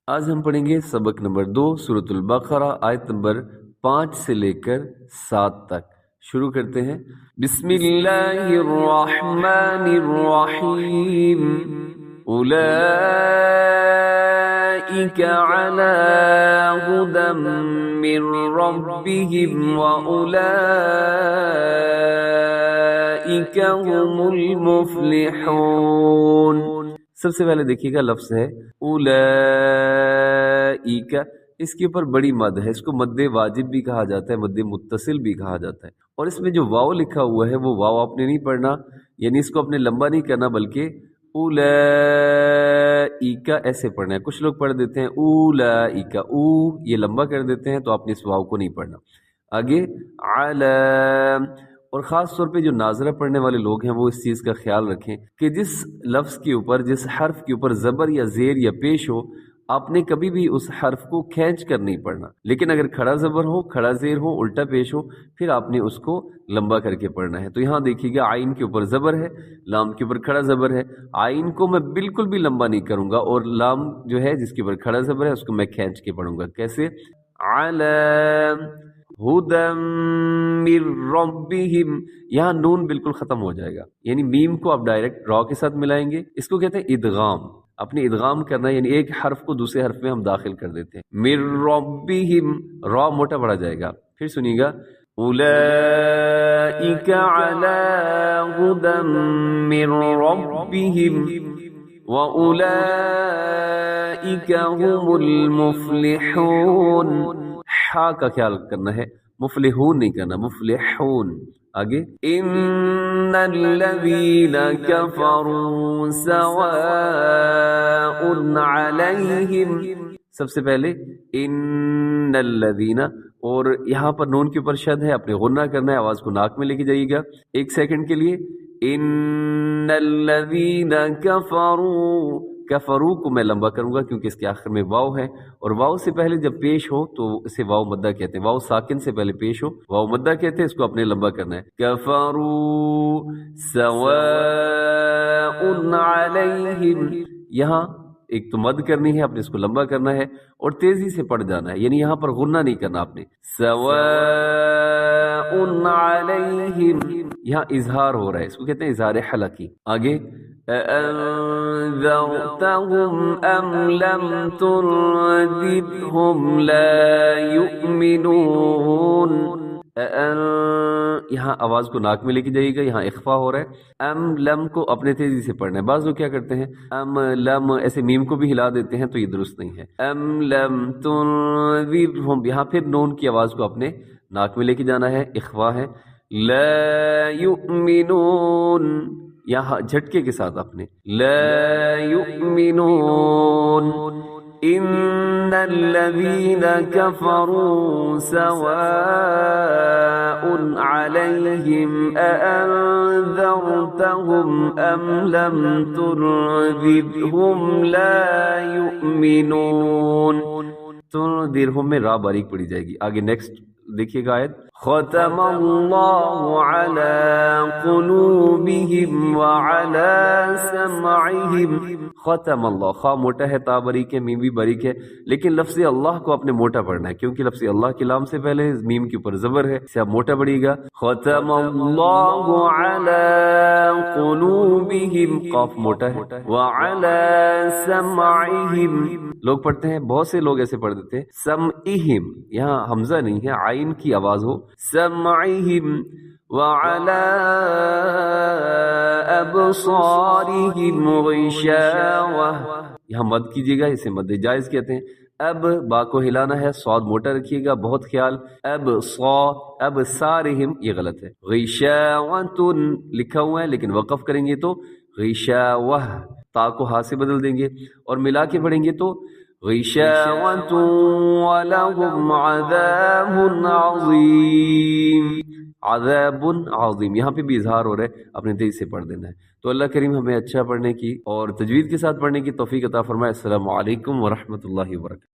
آج ہم پڑھیں گے سبق نمبر 2 سورۃ البقرہ آیت نمبر 5 سے لے کر 7 تک۔ شروع کرتے ہیں۔ بسم اللہ الرحمن الرحیم۔ اولئک علی ھدی من ربہم واولئک ھم المفلحون۔ سب سے پہلے دیکھیے گا لفظ ہے اولئک، اس کے اوپر بڑی مد ہے، اس کو مد واجب بھی کہا جاتا ہے، مد متصل بھی کہا جاتا ہے۔ اور اس میں جو واو لکھا ہوا ہے وہ واو آپ نے نہیں پڑھنا، یعنی اس کو اپنے لمبا نہیں کرنا، بلکہ اولئک ایسے پڑھنا ہے۔ کچھ لوگ پڑھ دیتے ہیں اولئک، او یہ لمبا کر دیتے ہیں، تو آپ نے اس واو کو نہیں پڑھنا۔ آگے علی، اور خاص طور پہ جو ناظرہ پڑھنے والے لوگ ہیں وہ اس چیز کا خیال رکھیں کہ جس لفظ کے اوپر، جس حرف کے اوپر زبر یا زیر یا پیش ہو، آپ نے کبھی بھی اس حرف کو کھینچ کر نہیں پڑھنا، لیکن اگر کھڑا زبر ہو، کھڑا زیر ہو، الٹا پیش ہو، پھر آپ نے اس کو لمبا کر کے پڑھنا ہے۔ تو یہاں دیکھیے گا عین کے اوپر زبر ہے، لام کے اوپر کھڑا زبر ہے، عین کو میں بالکل بھی لمبا نہیں کروں گا، اور لام جو ہے جس کے اوپر کھڑا زبر ہے اس کو میں کھینچ کے پڑھوں گا۔ کیسے؟ علی ھدی من ربہم، یہاں نون بالکل ختم ہو جائے گا، یعنی میم کو آپ ڈائریکٹ را کے ساتھ ملائیں گے، اس کو کہتے ہیں ادغام۔ اپنے ادغام کرنا ہے، یعنی ایک حرف کو دوسرے حرف میں ہم داخل کر دیتے ہیں۔ من ربہم، را موٹا پڑا جائے گا۔ پھر سنیے گا اولئک علی ھدی من ربہم واولئک ھم المفلحون۔ ہا کا خیال کرنا ہے، مفلحون نہیں کرنا، مفلحون۔ آگے ان الذین کفروا سواء علیہم، سب سے پہلے ان الذین، اور یہاں پر نون کے اوپر شد ہے، اپنے غنہ کرنا ہے، آواز کو ناک میں لے کے جائیے گا ایک سیکنڈ کے لیے۔ ان الذین کفروا، کفروا کو میں لمبا کروں گا کیونکہ اس کے آخر میں واو ہے، اور واو سے پہلے جب پیش ہو تو اسے واو مدہ کہتے ہیں۔ واو ساکن سے پہلے پیش ہو واو مدہ کہتے ہیں، اس کو اپنے لمبا کرنا ہے۔ کفروا سواء علیہم، یہاں ایک تو مد کرنی ہے، اپنے اس کو لمبا کرنا ہے اور تیزی سے پڑھ جانا ہے، یعنی یہاں پر غنہ نہیں کرنا آپ نے۔ سواء علیہم، یہاں اظہار ہو رہا ہے، اس کو کہتے ہیں اظہار حلقی۔ آگے اَأَنذَرْتَهُمْ أَمْ لَمْ تُنذِرْهُمْ لَا يُؤْمِنُونَ۔ یہاں آواز کو ناک میں لے کے جائیے گا، یہاں اخفا ہو رہا ہے۔ ام لم کو اپنے تیزی سے پڑھنا ہے۔ بعض لوگ کیا کرتے ہیں ام لم ایسے میم کو بھی ہلا دیتے ہیں، تو یہ درست نہیں ہے۔ ام لم تنذرہم، یہاں پھر نون کی آواز کو اپنے ناک میں لے کے جانا ہے، اخفا ہے۔ لا یؤمنون، یہاں جھٹکے کے ساتھ اپنے لا یؤمنون۔ ان الذین کفروا سواء علیہم اانذرتہم ام لم تنذرہم لا یؤمنون۔ تنذرہم میں را باریک پڑی جائے گی۔ آگے نیکسٹ دیکھیے گا آیت، ختم اللہ علی قلوبہم وعلی سمعہم۔ ختم اللہ، خواہ موٹا ہے، تا باریک ہے، میم بھی باریک ہے، لیکن لفظ اللہ کو آپ نے موٹا پڑھنا ہے کیونکہ لفظ اللہ کے لام سے پہلے میم کے اوپر زبر ہے، اسے آپ موٹا پڑھیے گا۔ ختم اللہ علی قلوبہم، قاف موٹا ہے، وعلی سمعہم، لوگ پڑھتے ہیں، بہت سے لوگ ایسے پڑھ دیتے ہیں سمعہم، یہاں حمزہ نہیں ہے، عین کی آواز ہو، سمعہم، وعلی ابصارہم غشاوہ، یہاں مد کیجیے گا، اسے مد جائز کہتے ہیں۔ اب با کو ہلانا ہے، صاد موٹا رکھیے گا، بہت خیال۔ اب سارہم، یہ غلط ہے، غشاوۃ لکھا ہوا ہے لیکن وقف کریں گے تو غشاوہ، تا کو ہا سے بدل دیں گے اور ملا کے پڑھیں گے تو غشاوۃ وَلَهُمْ عَذَابٌ عَظِيمٌ۔ عذاب عظیم، یہاں پہ بھی اظہار ہو رہا ہے، اپنے تیز سے پڑھ دینا ہے۔ تو اللہ کریم ہمیں اچھا پڑھنے کی اور تجوید کے ساتھ پڑھنے کی توفیق عطا فرمائے۔ السلام علیکم ورحمۃ اللہ وبرکاتہ۔